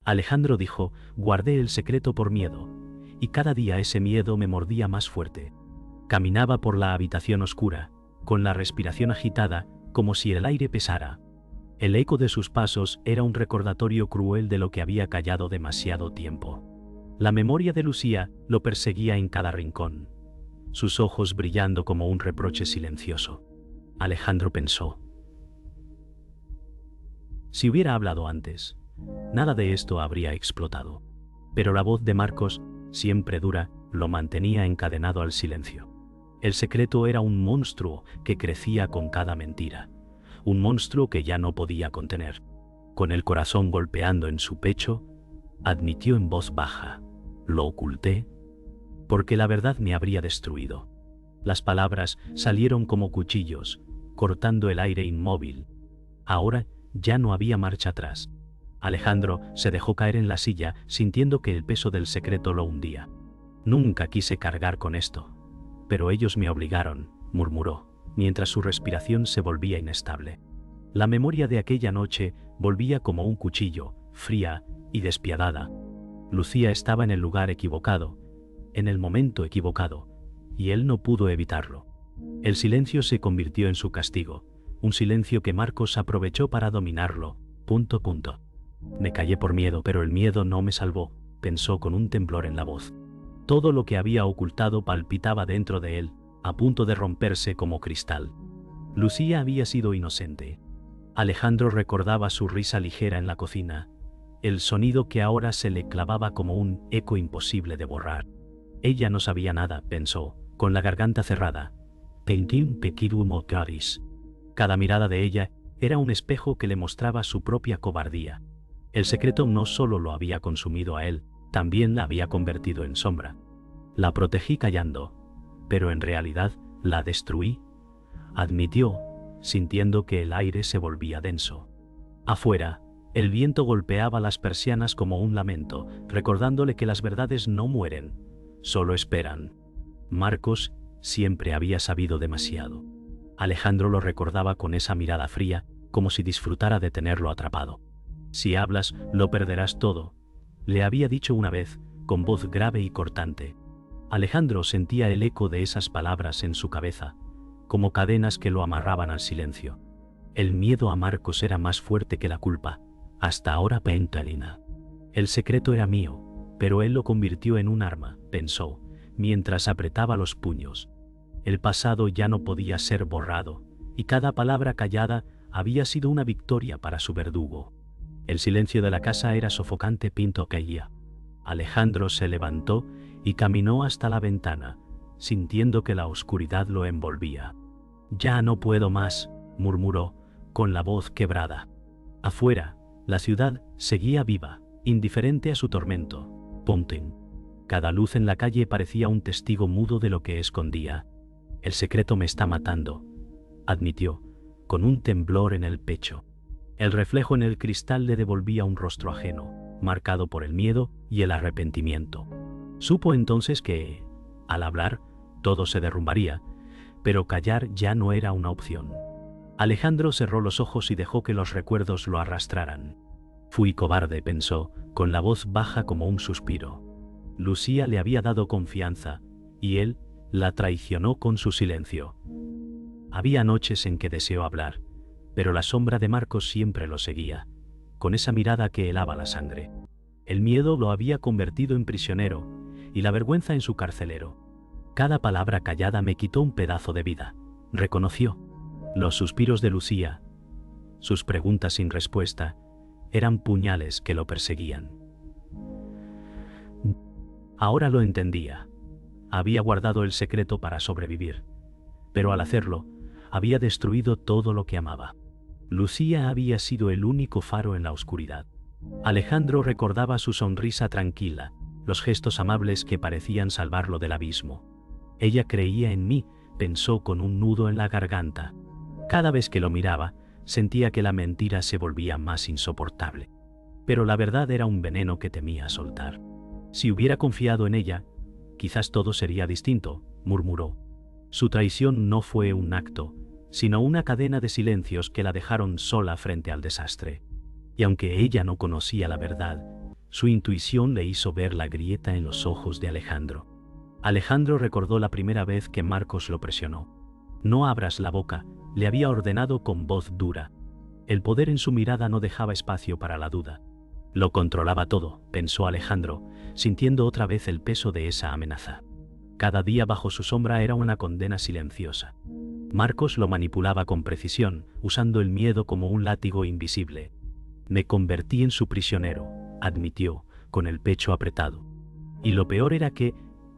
Alejandro dijo, guardé el secreto por miedo, y cada día ese miedo me mordía más fuerte. Caminaba por la habitación oscura, con la respiración agitada, como si el aire pesara. El eco de sus pasos era un recordatorio cruel de lo que había callado demasiado tiempo. La memoria de Lucía lo perseguía en cada rincón, sus ojos brillando como un reproche silencioso. Alejandro pensó: si hubiera hablado antes, nada de esto habría explotado. Pero la voz de Marcos, siempre dura, lo mantenía encadenado al silencio. El secreto era un monstruo que crecía con cada mentira, un monstruo que ya no podía contener. Con el corazón golpeando en su pecho, admitió en voz baja: lo oculté porque la verdad me habría destruido. Las palabras salieron como cuchillos, cortando el aire inmóvil. Ahora ya no había marcha atrás. Alejandro se dejó caer en la silla, sintiendo que el peso del secreto lo hundía. Nunca quise cargar con esto, pero ellos me obligaron, murmuró, mientras su respiración se volvía inestable. La memoria de aquella noche volvía como un cuchillo, fría y despiadada. Lucía estaba en el lugar equivocado, en el momento equivocado, y él no pudo evitarlo. El silencio se convirtió en su castigo, un silencio que Marcos aprovechó para dominarlo. Me callé por miedo, pero el miedo no me salvó, pensó con un temblor en la voz. Todo lo que había ocultado palpitaba dentro de él, a punto de romperse como cristal. Lucía había sido inocente. Alejandro recordaba su risa ligera en la cocina, el sonido que ahora se le clavaba como un eco imposible de borrar. Ella no sabía nada, pensó, con la garganta cerrada. Cada mirada de ella era un espejo que le mostraba su propia cobardía. El secreto no solo lo había consumido a él, también la había convertido en sombra. La protegí callando, pero en realidad la destruí, admitió, sintiendo que el aire se volvía denso. Afuera, el viento golpeaba las persianas como un lamento, recordándole que las verdades no mueren, solo esperan. Marcos siempre había sabido demasiado. Alejandro lo recordaba con esa mirada fría, como si disfrutara de tenerlo atrapado. Si hablas, lo perderás todo, le había dicho una vez, con voz grave y cortante. Alejandro sentía el eco de esas palabras en su cabeza, como cadenas que lo amarraban al silencio. El miedo a Marcos era más fuerte que la culpa, hasta ahora Pentalina. El secreto era mío, pero él lo convirtió en un arma, pensó, mientras apretaba los puños. El pasado ya no podía ser borrado, y cada palabra callada había sido una victoria para su verdugo. El silencio de la casa era sofocante. Caía. Alejandro se levantó y caminó hasta la ventana, sintiendo que la oscuridad lo envolvía. Ya no puedo más, murmuró, con la voz quebrada. Afuera, la ciudad seguía viva, indiferente a su tormento. Cada luz en la calle parecía un testigo mudo de lo que escondía. El secreto me está matando, admitió, con un temblor en el pecho. El reflejo en el cristal le devolvía un rostro ajeno, marcado por el miedo y el arrepentimiento. Supo entonces que, al hablar, todo se derrumbaría, pero callar ya no era una opción. Alejandro cerró los ojos y dejó que los recuerdos lo arrastraran. Fui cobarde, pensó, con la voz baja como un suspiro. Lucía le había dado confianza, y él la traicionó con su silencio. Había noches en que deseó hablar, pero la sombra de Marcos siempre lo seguía, con esa mirada que helaba la sangre. El miedo lo había convertido en prisionero, y la vergüenza en su carcelero. Cada palabra callada me quitó un pedazo de vida, reconoció. Los suspiros de Lucía, sus preguntas sin respuesta, eran puñales que lo perseguían. Ahora lo entendía. Había guardado el secreto para sobrevivir, pero al hacerlo, había destruido todo lo que amaba. Lucía había sido el único faro en la oscuridad. Alejandro recordaba su sonrisa tranquila, los gestos amables que parecían salvarlo del abismo. Ella creía en mí, pensó con un nudo en la garganta. Cada vez que lo miraba, sentía que la mentira se volvía más insoportable. Pero la verdad era un veneno que temía soltar. Si hubiera confiado en ella, quizás todo sería distinto, murmuró. Su traición no fue un acto, sino una cadena de silencios que la dejaron sola frente al desastre. Y aunque ella no conocía la verdad, Su intuición le hizo ver la grieta en los ojos de Alejandro. Alejandro recordó la primera vez que Marcos lo presionó. «No abras la boca», le había ordenado con voz dura. El poder en su mirada no dejaba espacio para la duda. Lo controlaba todo, pensó Alejandro, sintiendo otra vez el peso de esa amenaza. Cada día bajo su sombra era una condena silenciosa. Marcos lo manipulaba con precisión, usando el miedo como un látigo invisible. «Me convertí en su prisionero», admitió, con el pecho apretado. Y lo peor era que,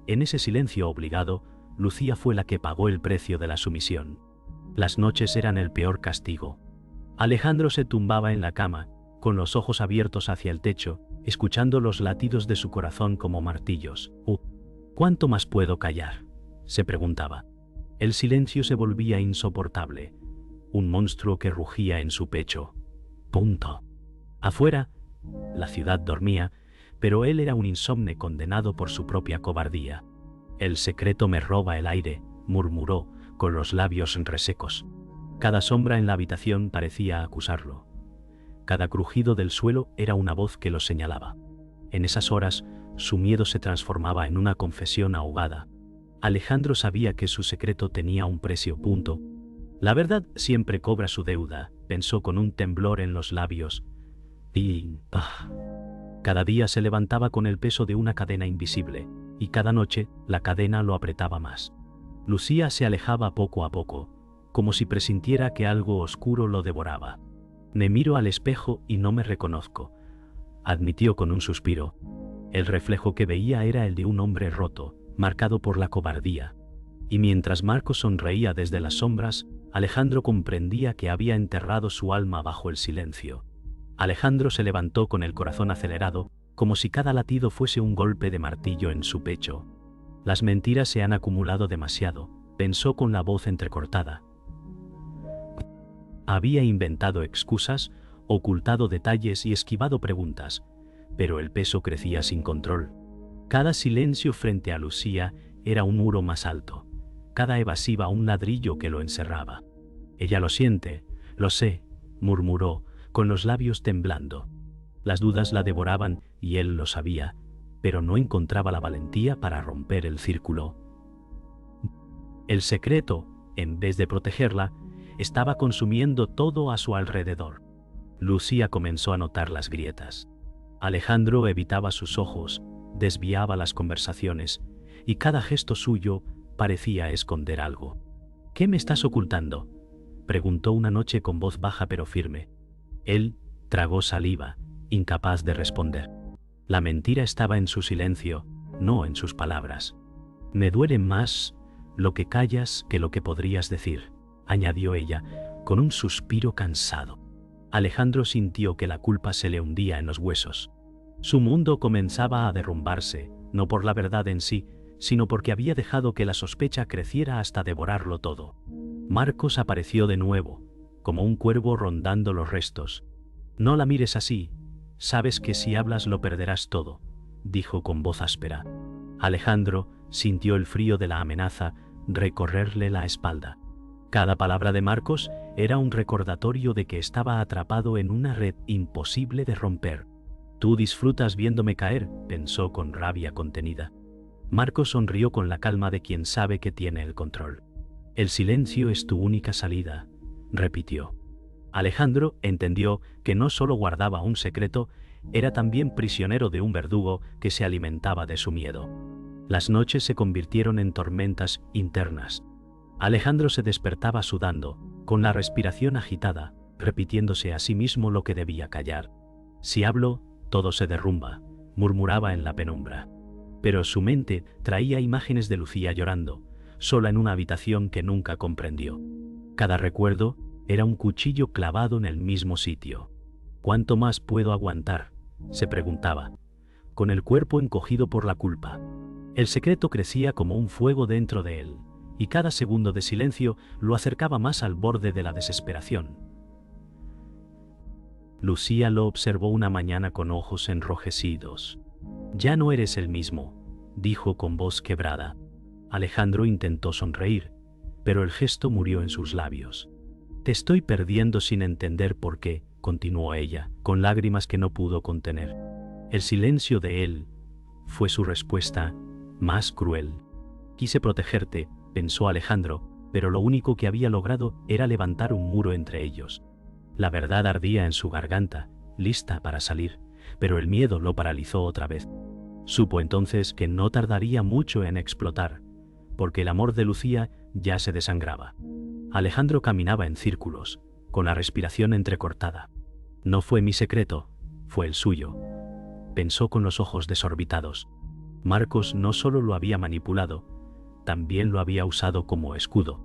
en ese silencio obligado, Lucía fue la que pagó el precio de la sumisión. Las noches eran el peor castigo. Alejandro se tumbaba en la cama, con los ojos abiertos hacia el techo, escuchando los latidos de su corazón como martillos. «¿Cuánto más puedo callar?», se preguntaba. El silencio se volvía insoportable, un monstruo que rugía en su pecho. Punto. Afuera, la ciudad dormía, pero él era un insomne condenado por su propia cobardía. «El secreto me roba el aire», murmuró, con los labios resecos. Cada sombra en la habitación parecía acusarlo. Cada crujido del suelo era una voz que lo señalaba. En esas horas, su miedo se transformaba en una confesión ahogada. Alejandro sabía que su secreto tenía un precio. «La verdad siempre cobra su deuda», pensó con un temblor en los labios. Cada día se levantaba con el peso de una cadena invisible, y cada noche la cadena lo apretaba más. Lucía se alejaba poco a poco, como si presintiera que algo oscuro lo devoraba. «Me miro al espejo y no me reconozco», admitió con un suspiro. El reflejo que veía era el de un hombre roto, marcado por la cobardía. Y mientras Marcos sonreía desde las sombras, Alejandro comprendía que había enterrado su alma bajo el silencio. Alejandro se levantó con el corazón acelerado, como si cada latido fuese un golpe de martillo en su pecho. «Las mentiras se han acumulado demasiado», pensó con la voz entrecortada. Había inventado excusas, ocultado detalles y esquivado preguntas, pero el peso crecía sin control. Cada silencio frente a Lucía era un muro más alto, cada evasiva un ladrillo que lo encerraba. «Ella lo siente, lo sé», murmuró, con los labios temblando. Las dudas la devoraban y él lo sabía, pero no encontraba la valentía para romper el círculo. El secreto, en vez de protegerla, estaba consumiendo todo a su alrededor. Lucía comenzó a notar las grietas. Alejandro evitaba sus ojos, desviaba las conversaciones, y cada gesto suyo parecía esconder algo. «¿Qué me estás ocultando?», preguntó una noche con voz baja pero firme. Él tragó saliva, incapaz de responder. La mentira estaba en su silencio, no en sus palabras. «Me duele más lo que callas que lo que podrías decir», añadió ella, con un suspiro cansado. Alejandro sintió que la culpa se le hundía en los huesos. Su mundo comenzaba a derrumbarse, no por la verdad en sí, sino porque había dejado que la sospecha creciera hasta devorarlo todo. Marcos apareció de nuevo, como un cuervo rondando los restos. «No la mires así, sabes que si hablas lo perderás todo», dijo con voz áspera. Alejandro sintió el frío de la amenaza recorrerle la espalda. Cada palabra de Marcos era un recordatorio de que estaba atrapado en una red imposible de romper. «Tú disfrutas viéndome caer», pensó con rabia contenida. Marcos sonrió con la calma de quien sabe que tiene el control. «El silencio es tu única salida», repitió. Alejandro entendió que no solo guardaba un secreto, era también prisionero de un verdugo que se alimentaba de su miedo. Las noches se convirtieron en tormentas internas. Alejandro se despertaba sudando, con la respiración agitada, repitiéndose a sí mismo lo que debía callar. «Si hablo, todo se derrumba», murmuraba en la penumbra. Pero su mente traía imágenes de Lucía llorando, sola en una habitación que nunca comprendió. Cada recuerdo era un cuchillo clavado en el mismo sitio. «¿Cuánto más puedo aguantar?», se preguntaba, con el cuerpo encogido por la culpa. El secreto crecía como un fuego dentro de él, y cada segundo de silencio lo acercaba más al borde de la desesperación. Lucía lo observó una mañana con ojos enrojecidos. «Ya no eres el mismo», dijo con voz quebrada. Alejandro intentó sonreír, pero el gesto murió en sus labios. «Te estoy perdiendo sin entender por qué», continuó ella, con lágrimas que no pudo contener. El silencio de él fue su respuesta más cruel. Quise protegerte, pensó Alejandro, pero lo único que había logrado era levantar un muro entre ellos. La verdad ardía en su garganta, lista para salir, pero el miedo lo paralizó otra vez. Supo entonces que no tardaría mucho en explotar, porque el amor de Lucía ya se desangraba. Alejandro caminaba en círculos, con la respiración entrecortada. No fue mi secreto, fue el suyo, pensó con los ojos desorbitados. Marcos no solo lo había manipulado, también lo había usado como escudo.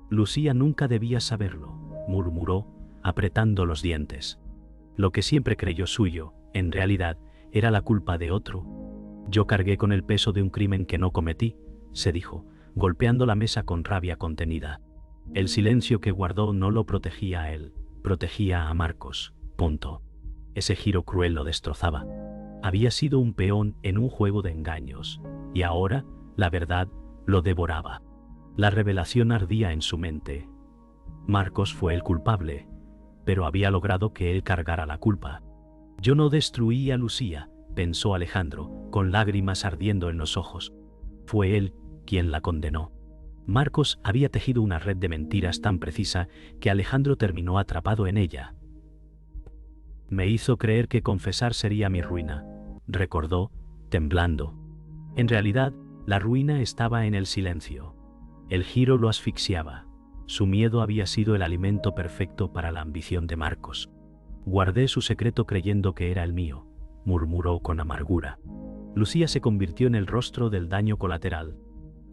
Lucía nunca debía saberlo, murmuró, apretando los dientes. Lo que siempre creyó suyo, en realidad, era la culpa de otro. Yo cargué con el peso de un crimen que no cometí, se dijo, golpeando la mesa con rabia contenida. El silencio que guardó no lo protegía a él, protegía a Marcos. Punto. Ese giro cruel lo destrozaba. Había sido un peón en un juego de engaños, y ahora, la verdad, lo devoraba. La revelación ardía en su mente. Marcos fue el culpable, pero había logrado que él cargara la culpa. Yo no destruí a Lucía, pensó Alejandro, con lágrimas ardiendo en los ojos. Fue él quien la condenó. Marcos había tejido una red de mentiras tan precisa que Alejandro terminó atrapado en ella. Me hizo creer que confesar sería mi ruina, recordó, temblando. En realidad, la ruina estaba en el silencio. El giro lo asfixiaba. Su miedo había sido el alimento perfecto para la ambición de Marcos. Guardé su secreto creyendo que era el mío, murmuró con amargura. Lucía se convirtió en el rostro del daño colateral.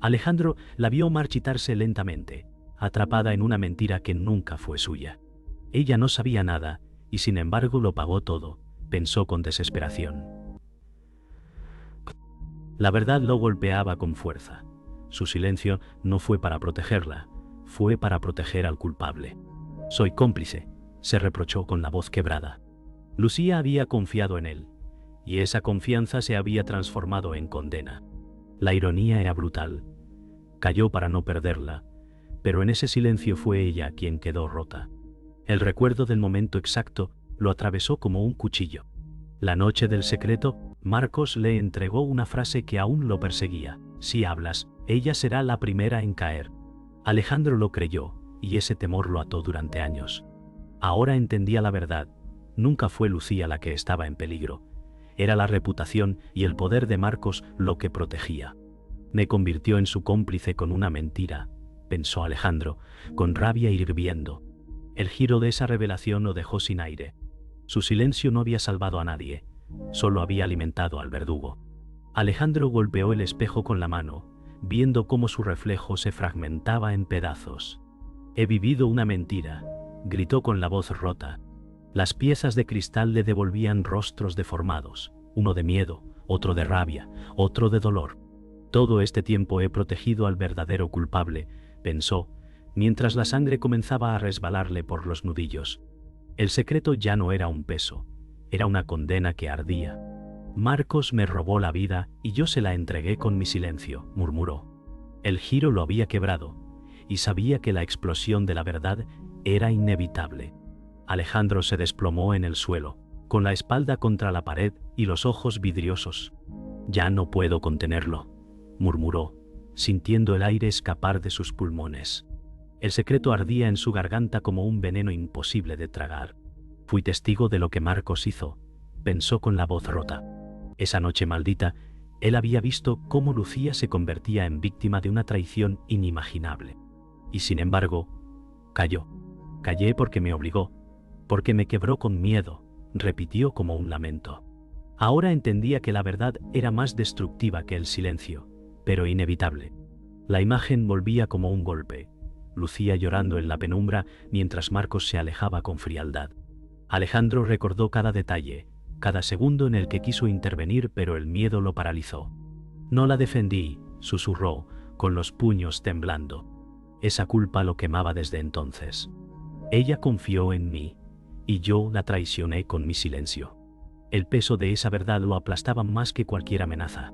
Alejandro la vio marchitarse lentamente, atrapada en una mentira que nunca fue suya. Ella no sabía nada, y sin embargo lo pagó todo, pensó con desesperación. La verdad lo golpeaba con fuerza. Su silencio no fue para protegerla, fue para proteger al culpable. Soy cómplice, se reprochó con la voz quebrada. Lucía había confiado en él, y esa confianza se había transformado en condena. La ironía era brutal. Calló para no perderla, pero en ese silencio fue ella quien quedó rota. El recuerdo del momento exacto lo atravesó como un cuchillo. La noche del secreto, Marcos le entregó una frase que aún lo perseguía. Si hablas, ella será la primera en caer. Alejandro lo creyó, y ese temor lo ató durante años. Ahora entendía la verdad. Nunca fue Lucía la que estaba en peligro. Era la reputación y el poder de Marcos lo que protegía. Me convirtió en su cómplice con una mentira, pensó Alejandro, con rabia hirviendo. El giro de esa revelación lo dejó sin aire. Su silencio no había salvado a nadie, solo había alimentado al verdugo. Alejandro golpeó el espejo con la mano, viendo cómo su reflejo se fragmentaba en pedazos. He vivido una mentira, gritó con la voz rota. Las piezas de cristal le devolvían rostros deformados, uno de miedo, otro de rabia, otro de dolor. Todo este tiempo he protegido al verdadero culpable, pensó, mientras la sangre comenzaba a resbalarle por los nudillos. El secreto ya no era un peso, era una condena que ardía. Marcos me robó la vida y yo se la entregué con mi silencio, murmuró. El giro lo había quebrado, y sabía que la explosión de la verdad era inevitable. Alejandro se desplomó en el suelo, con la espalda contra la pared y los ojos vidriosos. Ya no puedo contenerlo, murmuró, sintiendo el aire escapar de sus pulmones. El secreto ardía en su garganta como un veneno imposible de tragar. Fui testigo de lo que Marcos hizo, pensó con la voz rota. Esa noche maldita, él había visto cómo Lucía se convertía en víctima de una traición inimaginable. Y sin embargo, calló. Callé porque me obligó, porque me quebró con miedo, repitió como un lamento. Ahora entendía que la verdad era más destructiva que el silencio, pero inevitable. La imagen volvía como un golpe. Lucía llorando en la penumbra mientras Marcos se alejaba con frialdad. Alejandro recordó cada detalle, cada segundo en el que quiso intervenir, pero el miedo lo paralizó. No la defendí, susurró, con los puños temblando. Esa culpa lo quemaba desde entonces. Ella confió en mí, y yo la traicioné con mi silencio. El peso de esa verdad lo aplastaba más que cualquier amenaza.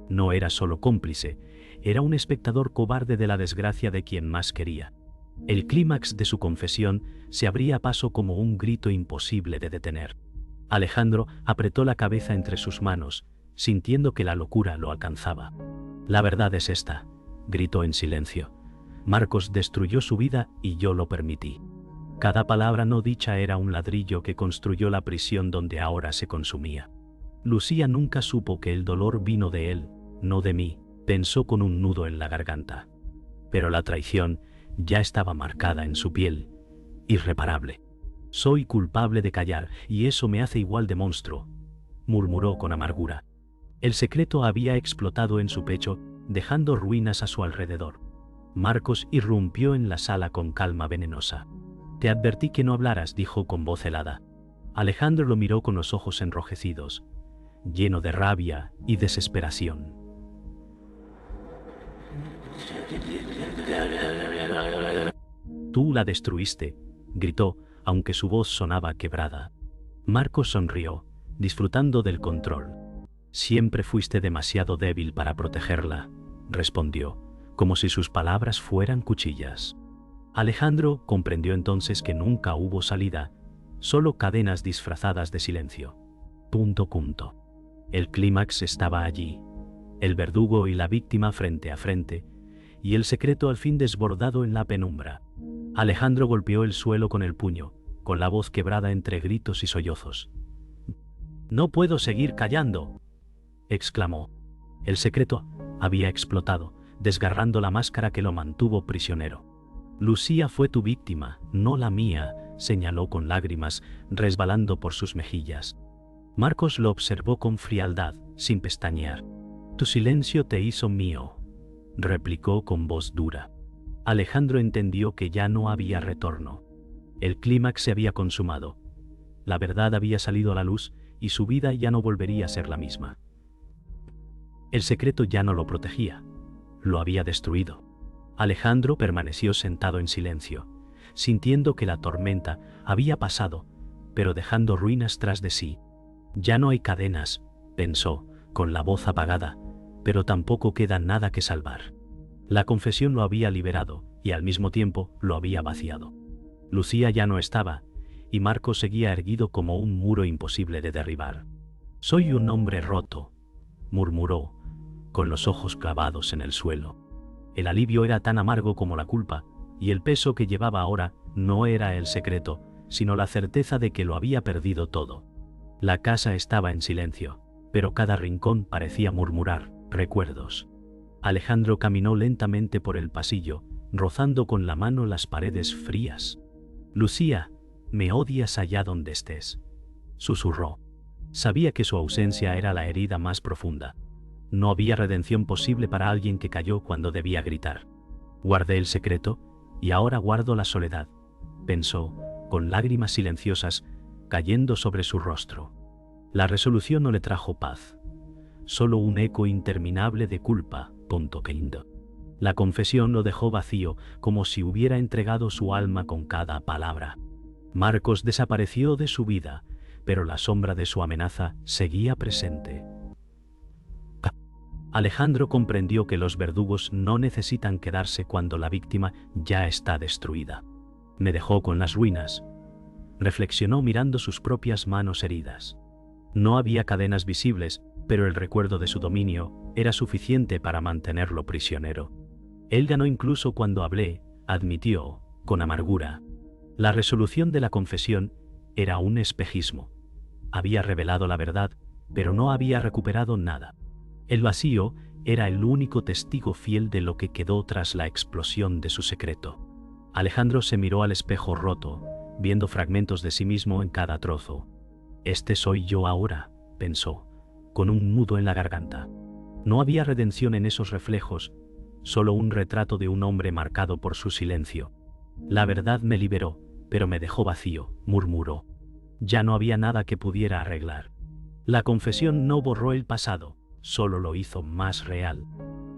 No era solo cómplice, era un espectador cobarde de la desgracia de quien más quería. El clímax de su confesión se abría paso como un grito imposible de detener. Alejandro apretó la cabeza entre sus manos, sintiendo que la locura lo alcanzaba. La verdad es esta, gritó en silencio. Marcos destruyó su vida y yo lo permití. Cada palabra no dicha era un ladrillo que construyó la prisión donde ahora se consumía. Lucía nunca supo que el dolor vino de él, no de mí, pensó con un nudo en la garganta. Pero la traición ya estaba marcada en su piel, irreparable. Soy culpable de callar y eso me hace igual de monstruo, murmuró con amargura. El secreto había explotado en su pecho, dejando ruinas a su alrededor. Marcos irrumpió en la sala con calma venenosa. Te advertí que no hablaras, dijo con voz helada. Alejandro lo miró con los ojos enrojecidos, lleno de rabia y desesperación. Tú la destruiste, gritó, aunque su voz sonaba quebrada. Marcos sonrió, disfrutando del control. Siempre fuiste demasiado débil para protegerla, respondió, como si sus palabras fueran cuchillas. Alejandro comprendió entonces que nunca hubo salida, solo cadenas disfrazadas de silencio. El clímax estaba allí, el verdugo y la víctima frente a frente, y el secreto al fin desbordado en la penumbra. Alejandro golpeó el suelo con el puño, con la voz quebrada entre gritos y sollozos. «No puedo seguir callando», exclamó. El secreto había explotado, desgarrando la máscara que lo mantuvo prisionero. «Lucía fue tu víctima, no la mía», señaló con lágrimas resbalando por sus mejillas. Marcos lo observó con frialdad, sin pestañear. «Tu silencio te hizo mío», replicó con voz dura. Alejandro entendió que ya no había retorno. El clímax se había consumado. La verdad había salido a la luz y su vida ya no volvería a ser la misma. El secreto ya no lo protegía. Lo había destruido. Alejandro permaneció sentado en silencio, sintiendo que la tormenta había pasado, pero dejando ruinas tras de sí. Ya no hay cadenas, pensó, con la voz apagada, pero tampoco queda nada que salvar. La confesión lo había liberado y al mismo tiempo lo había vaciado. Lucía ya no estaba, y Marcos seguía erguido como un muro imposible de derribar. «Soy un hombre roto», murmuró, con los ojos clavados en el suelo. El alivio era tan amargo como la culpa, y el peso que llevaba ahora no era el secreto, sino la certeza de que lo había perdido todo. La casa estaba en silencio, pero cada rincón parecía murmurar recuerdos. Alejandro caminó lentamente por el pasillo, rozando con la mano las paredes frías. «Lucía, me odias allá donde estés», susurró. Sabía que su ausencia era la herida más profunda. No había redención posible para alguien que cayó cuando debía gritar. «Guardé el secreto y ahora guardo la soledad», pensó, con lágrimas silenciosas cayendo sobre su rostro. La resolución no le trajo paz, solo un eco interminable de culpa. La confesión lo dejó vacío, como si hubiera entregado su alma con cada palabra. Marcos desapareció de su vida, pero la sombra de su amenaza seguía presente. Alejandro comprendió que los verdugos no necesitan quedarse cuando la víctima ya está destruida. «Me dejó con las ruinas», reflexionó mirando sus propias manos heridas. No había cadenas visibles, pero el recuerdo de su dominio era suficiente para mantenerlo prisionero. «Él ganó incluso cuando hablé», admitió, con amargura. La resolución de la confesión era un espejismo. Había revelado la verdad, pero no había recuperado nada. El vacío era el único testigo fiel de lo que quedó tras la explosión de su secreto. Alejandro se miró al espejo roto, viendo fragmentos de sí mismo en cada trozo. «Este soy yo ahora», pensó, con un nudo en la garganta. No había redención en esos reflejos, solo un retrato de un hombre marcado por su silencio. «La verdad me liberó, pero me dejó vacío», murmuró. Ya no había nada que pudiera arreglar. La confesión no borró el pasado, solo lo hizo más real.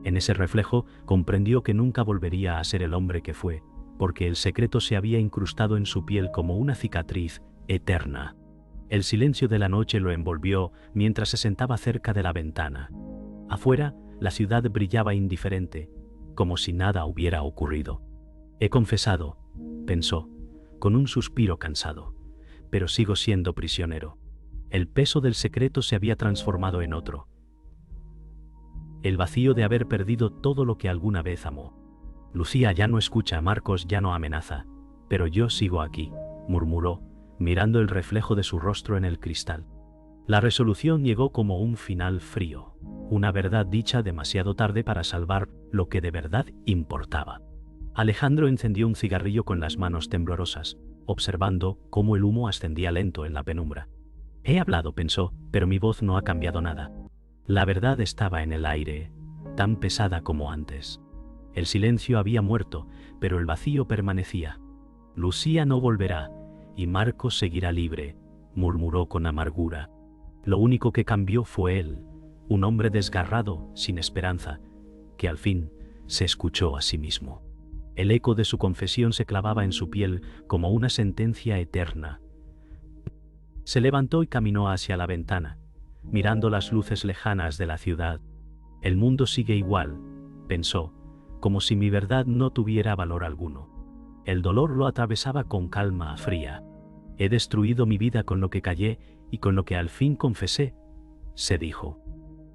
En ese reflejo comprendió que nunca volvería a ser el hombre que fue, porque el secreto se había incrustado en su piel como una cicatriz eterna. El silencio de la noche lo envolvió mientras se sentaba cerca de la ventana. Afuera, la ciudad brillaba indiferente, como si nada hubiera ocurrido. «He confesado», pensó, con un suspiro cansado, «pero sigo siendo prisionero». El peso del secreto se había transformado en otro. El vacío de haber perdido todo lo que alguna vez amó. Lucía ya no escucha, Marcos ya no amenaza. Pero yo sigo aquí, murmuró, mirando el reflejo de su rostro en el cristal. La resolución llegó como un final frío, una verdad dicha demasiado tarde para salvar lo que de verdad importaba. Alejandro encendió un cigarrillo con las manos temblorosas, observando cómo el humo ascendía lento en la penumbra. He hablado, pensó, pero mi voz no ha cambiado nada. La verdad estaba en el aire, tan pesada como antes. El silencio había muerto, pero el vacío permanecía. Lucía no volverá, y Marcos seguirá libre, murmuró con amargura. Lo único que cambió fue él, un hombre desgarrado, sin esperanza, que al fin se escuchó a sí mismo. El eco de su confesión se clavaba en su piel como una sentencia eterna. Se levantó y caminó hacia la ventana, mirando las luces lejanas de la ciudad. El mundo sigue igual, pensó, como si mi verdad no tuviera valor alguno. El dolor lo atravesaba con calma fría. He destruido mi vida con lo que callé y con lo que al fin confesé, se dijo.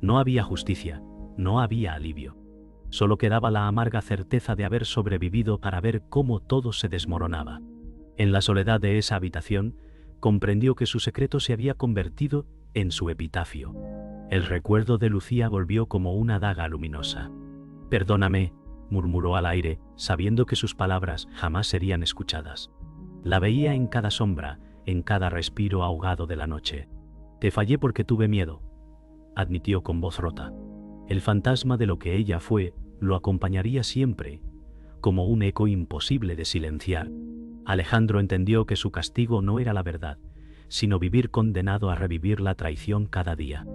No había justicia, no había alivio. Solo quedaba la amarga certeza de haber sobrevivido para ver cómo todo se desmoronaba. En la soledad de esa habitación, comprendió que su secreto se había convertido en su epitafio. El recuerdo de Lucía volvió como una daga luminosa. Perdóname, murmuró al aire, sabiendo que sus palabras jamás serían escuchadas. La veía en cada sombra, en cada respiro ahogado de la noche. Te fallé porque tuve miedo, admitió con voz rota. El fantasma de lo que ella fue lo acompañaría siempre, como un eco imposible de silenciar. Alejandro entendió que su castigo no era la verdad, sino vivir condenado a revivir la traición cada día.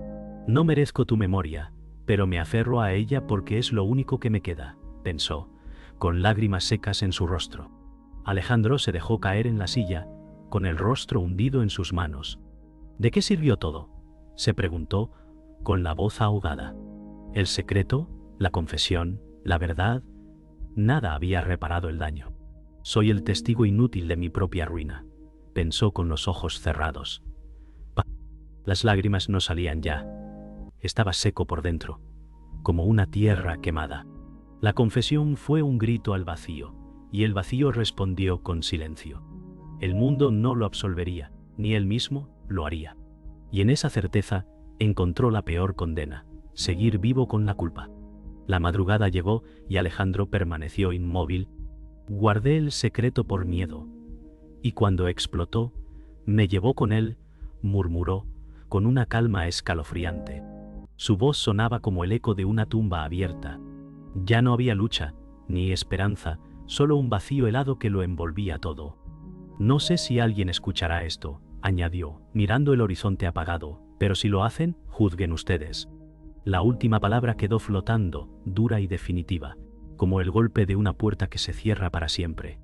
No merezco tu memoria, pero me aferro a ella porque es lo único que me queda, pensó, con lágrimas secas en su rostro. Alejandro se dejó caer en la silla, con el rostro hundido en sus manos. ¿De qué sirvió todo?, se preguntó, con la voz ahogada. ¿El secreto? ¿La confesión? ¿La verdad? Nada había reparado el daño. Soy el testigo inútil de mi propia ruina, pensó con los ojos cerrados. Las lágrimas no salían ya. Estaba seco por dentro, como una tierra quemada. La confesión fue un grito al vacío, y el vacío respondió con silencio. El mundo no lo absolvería, ni él mismo lo haría. Y en esa certeza encontró la peor condena, seguir vivo con la culpa. La madrugada llegó y Alejandro permaneció inmóvil. Guardé el secreto por miedo, y cuando explotó, me llevó con él, murmuró, con una calma escalofriante. Su voz sonaba como el eco de una tumba abierta. Ya no había lucha, ni esperanza, solo un vacío helado que lo envolvía todo. No sé si alguien escuchará esto, añadió, mirando el horizonte apagado, pero si lo hacen, juzguen ustedes. La última palabra quedó flotando, dura y definitiva, como el golpe de una puerta que se cierra para siempre.